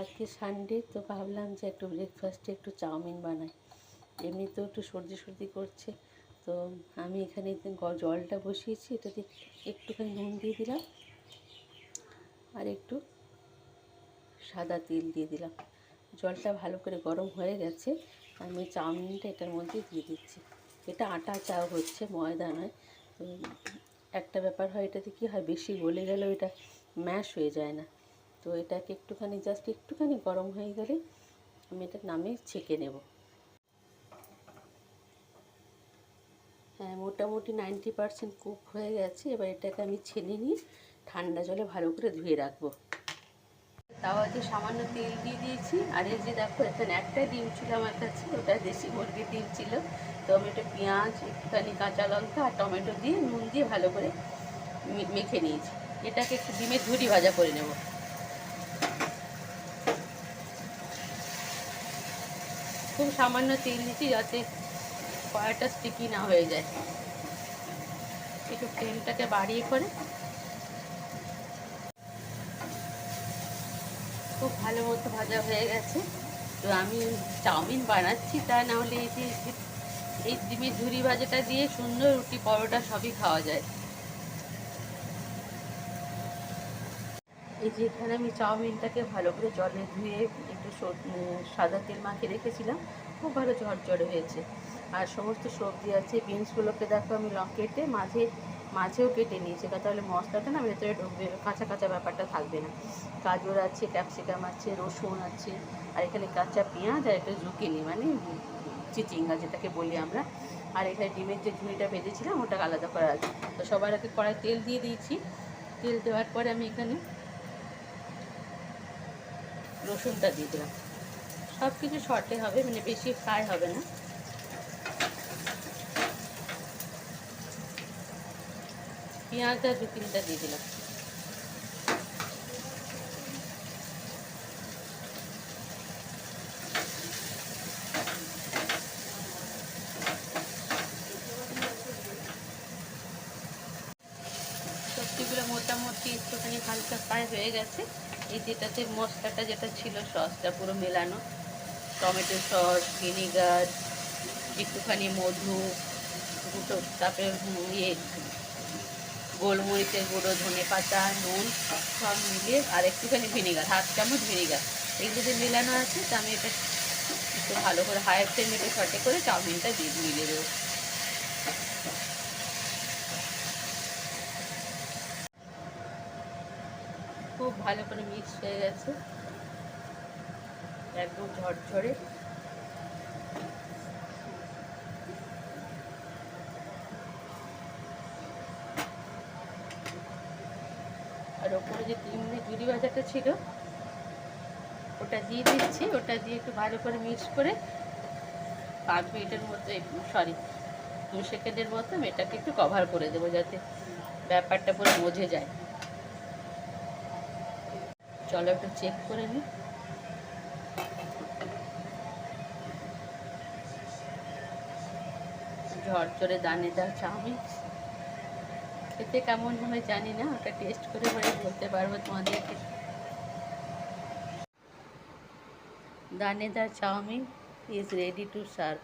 আজকে সানডে, তো ভাবলাম যে একটু ব্রেকফাস্টে একটু চাউমিন বানাই। এমনিতেও একটু সর্দি সর্দি করছে, তো আমি এখানে জলটা বসিয়েছি, এটাতে একটুখানি নুন দিয়ে দিলাম আর একটু সাদা তেল দিয়ে দিলাম। জলটা ভালো করে গরম হয়ে গেছে, আমি চাউমিনটা এটার মধ্যে দিয়ে দিচ্ছি। এটা আটা চাও হচ্ছে, ময়দা নয়। তো একটা ব্যাপার হয়, এটাতে কী হয়, বেশি গলে গেলেও এটা ম্যাশ হয়ে যায় না। তো এটাকে একটুখানি জাস্ট একটুখানি গরম হয়ে গেলে আমি এটা নামিয়ে ছেঁকে নেব। হ্যাঁ, মোটামুটি 90% কুক হয়ে গেছে। এবার এটাকে আমি ছেনে নিয়ে ঠান্ডা জলে ভালো করে ধুয়ে রাখবো। তাওয়াতে সামান্য তেল দিয়ে দিয়েছি। আর এই যে দেখো, এখানে একটা ডিম ছিল আমার কাছে, ওটা দেশি মুরগির ডিম ছিল। তো আমি একটা পেঁয়াজ, একটুখানি কাঁচা লঙ্কা আর টমেটো দিয়ে নুন দিয়ে ভালো করে মেখে নিয়েছি। এটাকে একটু ডিমের ঝুরি ভাজা করে নেব। খুব সামান্য তেল দিচ্ছি যাতে কড়াইটা স্টিকি না হয়ে যায়। একটু তেলটাকে বাড়িয়ে করে খুব ভালো মতো ভাজা হয়ে গেছে। তো আমি চাউমিন বানাচ্ছি, তা না হলে এই ডিমের ঝুরি ভাজাটা দিয়ে সুন্দর রুটি, পরোটা সবই খাওয়া যায়। এই যে এখানে আমি চাউমিনটাকে ভালো করে জলে ধুয়ে একটু সাদা তেল মাখিয়ে রেখেছিলাম, খুব ভালো ঝরঝরে হয়েছে। আর সমস্ত সবজি আছে, বিনসগুলোকে দেখো আমি কেটে মাঝেও কেটে নিয়েছি, তাহলে মশলাটা না ভেতরে ঢুকবে, কাঁচা কাঁচা ব্যাপারটা থাকবে না। গাজর আছে, ক্যাপসিকাম আছে, রসুন আছে, আর এখানে কাঁচা পেঁয়াজ আর একটা জুকিনি, মানে চিচিঙ্গা যেটাকে বলি আমরা। আর এখানে ডিমের যে ঝুড়িটা ভেজেছিলাম ওটা আলাদা করা আছে। তো সবার আগে কড়াই তেল দিয়ে দিয়েছি। তেল দেওয়ার পরে আমি এখানে রসুনটা দিয়ে দিলাম। সব কিছু শর্টে হবে, মানে বেশি ফ্রাই হবে না। পেঁয়াজ আর জুকিনিটা দিয়ে দিলাম। সবজিগুলো মোটামুটি একটুখানি হালকা ফ্রাই হয়ে গেছে। এই যেটাতে মশলাটা যেটা ছিল, সসটা পুরো মেলানো, টমেটো সস, ভিনিগার, একটুখানি মধু, দুটো, তারপরে গোলমরিচের গুঁড়ো, ধনে পাতা, নুন সব মিলিয়ে, আর একটুখানি ভিনিগার, 1/2 চামচ ভিনিগার, এগুলো যে মেলানো আছে। তো আমি এটা একটু ভালো করে হাই ফ্লেমে একটু সটে করে চাউমিনটা দিয়ে মিলিয়ে দেবো। খুব ভালো করে মিক্স হয়ে গেছে, একদম ঝরঝরে। আর ওপরে যে ডিমের ঝুরি ভাজাটা ছিল ওটা দিয়ে দিচ্ছি। ওটা দিয়ে একটু ভালো করে মিক্স করে 5 মিনিটের মতো, 2 সেকেন্ডের মতো এটাকে একটু কভার করে দেবো, যাতে ব্যাপারটা পুরো মজে যায়। চলো একটু চেক করে নিই। ঝরঝরে দানেদার চাউমিন খেতে কেমন হবে জানি না, ওটা টেস্ট করে পরে বলতে পারবো তোমাদেরকে। দানেদার chowmein is ready to serve.